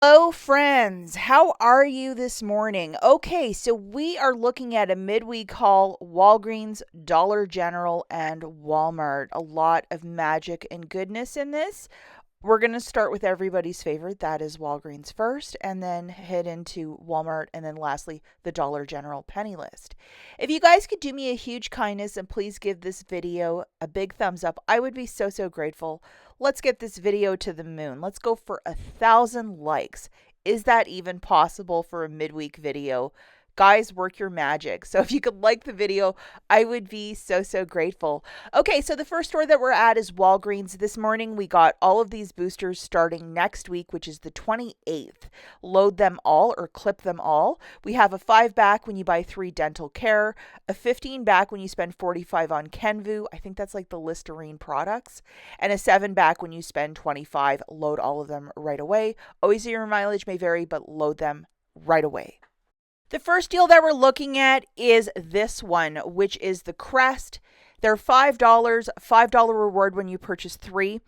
Hello, friends. How are you this morning? Okay, so we are looking at a midweek haul: Walgreens, Dollar General, and Walmart. A lot of magic and goodness in this. We're going to start with everybody's favorite, that is Walgreens first, and then head into Walmart, and then lastly, the Dollar General penny list. If you guys could do me a huge kindness and please give this video a big thumbs up, I would be so grateful. Let's get this video to the moon. Let's go for 1,000 likes. Is that even possible for a midweek video? Guys, work your magic. So if you could like the video, I would be so grateful. Okay, so the first store that we're at is Walgreens. This morning we got all of these boosters starting next week, which is the 28th. Load them all or clip them all. We have a 5 back when you buy 3 dental care, a 15 back when you spend 45 on Kenvu. I think that's like the Listerine products, and a 7 back when you spend 25. Load all of them right away. Always your mileage may vary, but load them right away. The first deal that we're looking at is this one, which is the Crest. They're $5, $5 reward when you purchase 3.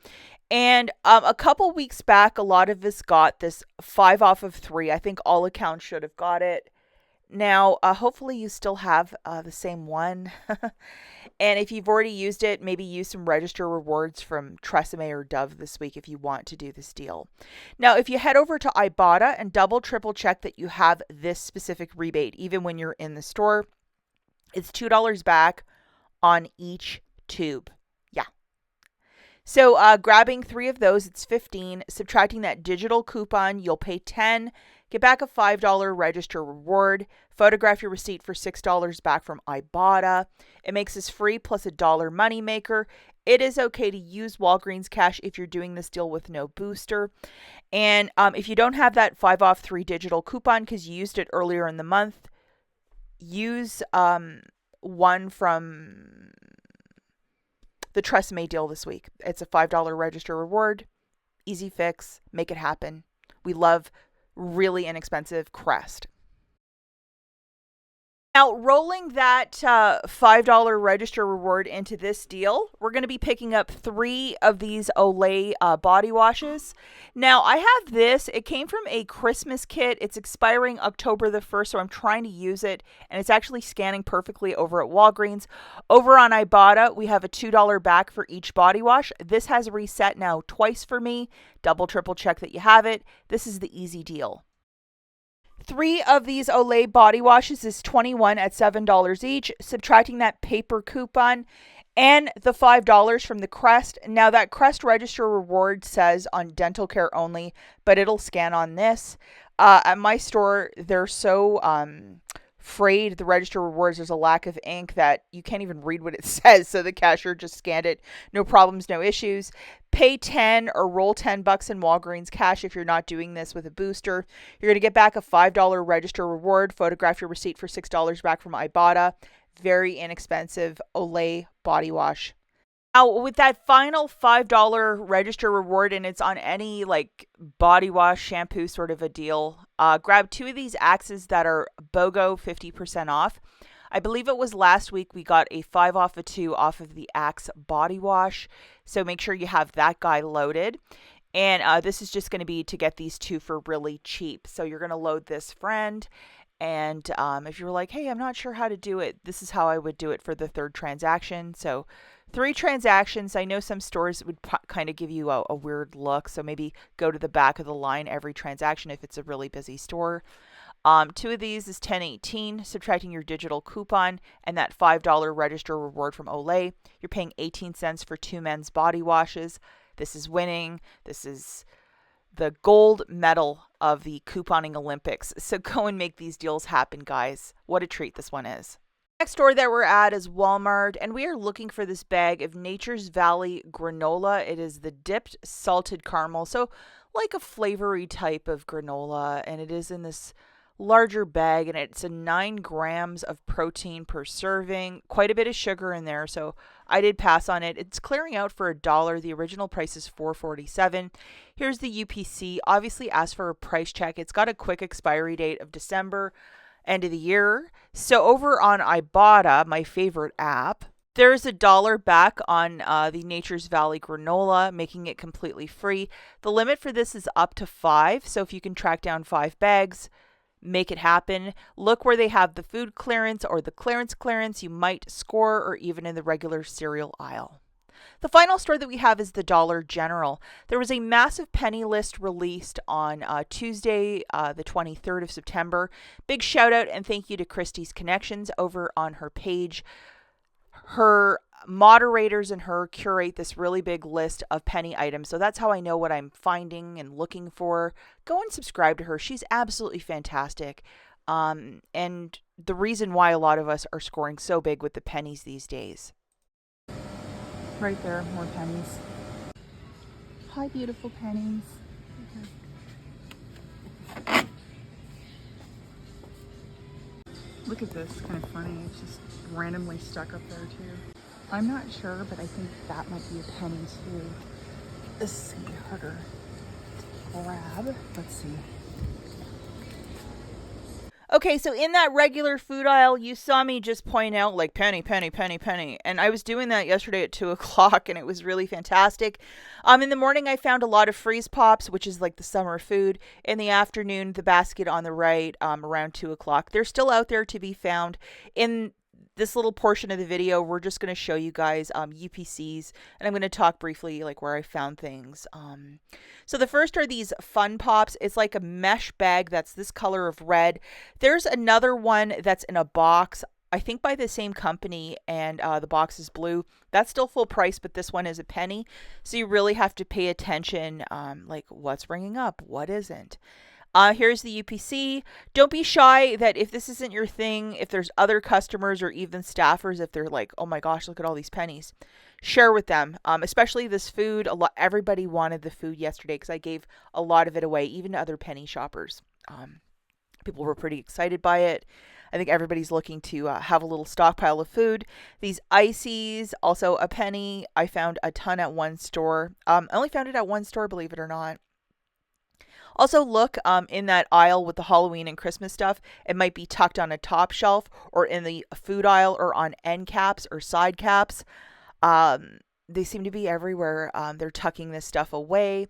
And a couple weeks back, a lot of us got this 5 off of 3. I think all accounts should have got it. Now, hopefully you still have the same one. And if you've already used it, maybe use some register rewards from Tresemme or Dove this week if you want to do this deal. Now, if you head over to IBOTTA and triple check that you have this specific rebate, even when you're in the store, it's $2 back on each tube. Yeah. So grabbing 3 of those, it's 15. Subtracting that digital coupon, you'll pay 10. Get back a $5 register reward. Photograph your receipt for $6 back from IBOTTA. It makes this free plus a $1 moneymaker. It is okay to use Walgreens cash if you're doing this deal with no booster. And if you don't have that 5 off 3 digital coupon because you used it earlier in the month, use one from the Tresemme deal this week. It's a $5 register reward. Easy fix. Make it happen. We love really inexpensive Crest. Now, rolling that $5 register reward into this deal, we're going to be picking up 3 of these Olay body washes. Now, I have this. It came from a Christmas kit. It's expiring October the 1st, so I'm trying to use it, and it's actually scanning perfectly over at Walgreens. Over on IBOTTA, we have a $2 back for each body wash. This has reset now twice for me. Triple check that you have it. This is the easy deal. 3 of these Olay body washes is $21 at $7 each. Subtracting that paper coupon and the $5 from the Crest. Now that Crest register reward says on dental care only, but it'll scan on this. At my store, they're so afraid the register rewards, there's a lack of ink that you can't even read what it says. So the cashier just scanned it. No problems, no issues. Pay 10 or roll $10 in Walgreens cash if you're not doing this with a booster. You're going to get back a $5 register reward. Photograph your receipt for $6 back from IBOTTA. Very inexpensive Olay body wash. Now, with that final $5 register reward, and it's on any like body wash, shampoo sort of a deal, grab 2 of these Axes that are BOGO 50% off. I believe it was last week we got a 5 off of 2 off of the Axe body wash. So make sure you have that guy loaded. And this is just going to be to get these 2 for really cheap. So you're going to load this friend. And if you're like, hey, I'm not sure how to do it, this is how I would do it for the 3rd transaction. So 3 transactions. I know some stores would kind of give you a weird look. So maybe go to the back of the line every transaction if it's a really busy store. 2 of these is $10.18, subtracting your digital coupon and that $5 register reward from Olay. You're paying 18 cents for 2 men's body washes. This is winning. This is the gold medal of the couponing Olympics. So go and make these deals happen, guys. What a treat this one is. Next store that we're at is Walmart, and we are looking for this bag of Nature's Valley granola. It is the dipped salted caramel, so like a flavory type of granola, and it is in this larger bag, and it's a 9 grams of protein per serving. Quite a bit of sugar in there, so I did pass on it. It's clearing out for $1. The original price is $4.47. Here's the UPC. Obviously, ask for a price check. It's got a quick expiry date of December, end of the year. So over on IBOTTA, my favorite app, There's $1 back on the Nature's Valley granola, making it completely free. The limit for this is up to 5, so if you can track down 5 bags, make it happen. Look where they have the food clearance or the clearance, you might score, or even in the regular cereal aisle. The final store that we have is the Dollar General. There was a massive penny list released on Tuesday, the 23rd of September. Big shout out and thank you to Christie's Connections over on her page. Her moderators and her curate this really big list of penny items. So that's how I know what I'm finding and looking for. Go and subscribe to her. She's absolutely fantastic. And the reason why a lot of us are scoring so big with the pennies these days. Right there, more pennies. Hi, beautiful pennies. Look at this, kind of funny. It's just randomly stuck up there too. I'm not sure, but I think that might be a penny too. Let's see, harder to grab. Let's see. Okay, so in that regular food aisle, you saw me just point out like penny, penny, penny, penny. And I was doing that yesterday at 2 o'clock and it was really fantastic. In the morning, I found a lot of freeze pops, which is like the summer food. In the afternoon, the basket on the right, around 2 o'clock. They're still out there to be found. In this little portion of the video, we're just going to show you guys UPCs, and I'm going to talk briefly like where I found things. So the first are these Fun Pops. It's like a mesh bag that's this color of red. There's another one that's in a box, I think by the same company, and the box is blue. That's still full price, but this one is a penny. So you really have to pay attention, like what's ringing up, what isn't. Here's the UPC. Don't be shy that if this isn't your thing, if there's other customers or even staffers, if they're like, oh my gosh, look at all these pennies, share with them. Especially this food. Everybody wanted the food yesterday because I gave a lot of it away, even to other penny shoppers. People were pretty excited by it. I think everybody's looking to have a little stockpile of food. These ices, also a penny. I found a ton at one store. I only found it at one store, believe it or not. Also look in that aisle with the Halloween and Christmas stuff. It might be tucked on a top shelf or in the food aisle or on end caps or side caps. They seem to be everywhere. They're tucking this stuff away.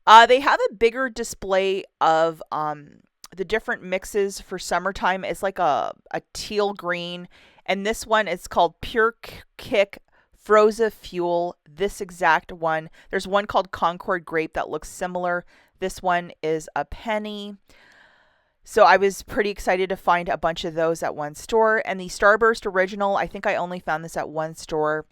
They have a bigger display of the different mixes for summertime. It's like a teal green. And this one is called Pure Kick Frozen Fuel. This exact one. There's one called Concord Grape that looks similar. This one is a penny. So I was pretty excited to find a bunch of those at one store. And the Starburst Original, I think I only found this at one store.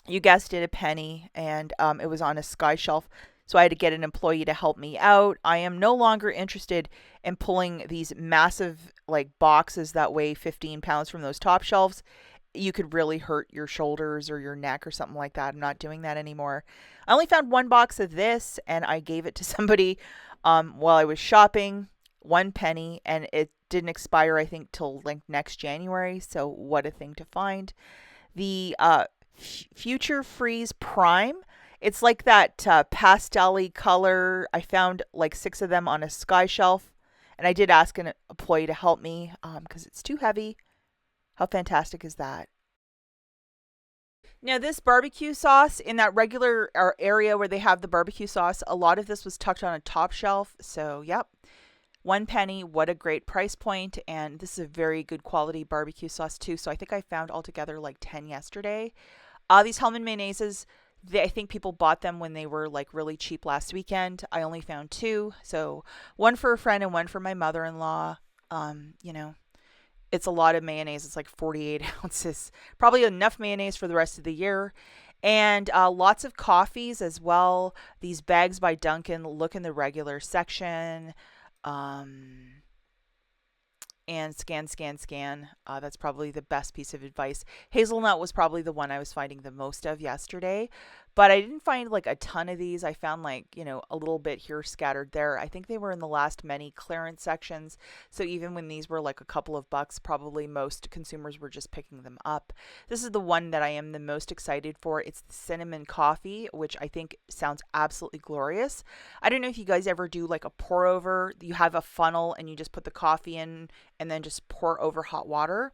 You guessed it, a penny. And it was on a sky shelf. So I had to get an employee to help me out. I am no longer interested in pulling these massive like boxes that weigh 15 pounds from those top shelves. You could really hurt your shoulders or your neck or something like that. I'm not doing that anymore. I only found one box of this and I gave it to somebody while I was shopping. 1 penny, and it didn't expire, I think, till like next January. So what a thing to find. The Future Freeze Prime. It's like that pastel-y color. I found like 6 of them on a sky shelf. And I did ask an employee to help me because it's too heavy. How fantastic is that? Now, this barbecue sauce, in that regular area where they have the barbecue sauce, a lot of this was tucked on a top shelf. So, yep, 1 penny. What a great price point. And this is a very good quality barbecue sauce, too. So, I think I found altogether like 10 yesterday. These Hellman mayonnaises, I think people bought them when they were like really cheap last weekend. I only found 2. So, 1 for a friend and 1 for my mother-in-law. You know. It's a lot of mayonnaise. It's like 48 ounces. Probably enough mayonnaise for the rest of the year. And lots of coffees as well. These bags by Dunkin', look in the regular section. And scan, scan, scan. That's probably the best piece of advice. Hazelnut was probably the one I was finding the most of yesterday. But I didn't find like a ton of these. I found like, you know, a little bit here scattered there. I think they were in the last many clearance sections. So even when these were like a couple of bucks, probably most consumers were just picking them up. This is the one that I am the most excited for. It's the cinnamon coffee, which I think sounds absolutely glorious. I don't know if you guys ever do like a pour over. You have a funnel and you just put the coffee in and then just pour over hot water.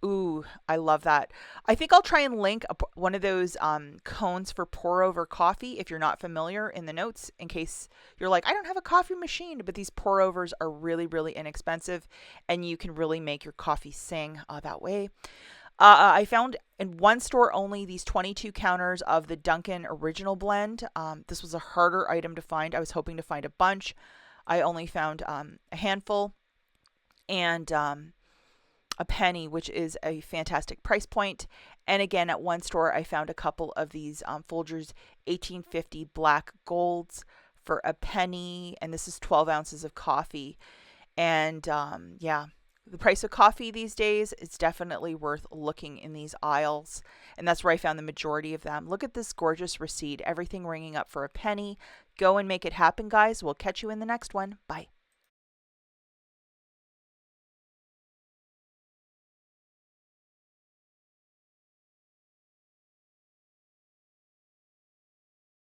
Ooh, I love that. I think I'll try and link one of those cones for pour over coffee if you're not familiar in the notes, in case you're like, I don't have a coffee machine. But these pour overs are really, really inexpensive, and you can really make your coffee sing that way. I found in one store only these 22 counters of the Dunkin' Original Blend. This was a harder item to find. I was hoping to find a bunch. I only found a handful, and a penny, which is a fantastic price point. And again, at one store, I found a couple of these Folgers 1850 black golds for a penny, and this is 12 ounces of coffee. And yeah, the price of coffee these days is definitely worth looking in these aisles. And that's where I found the majority of them. Look at this gorgeous receipt, everything ringing up for a penny. Go and make it happen, guys. We'll catch you in the next one. Bye.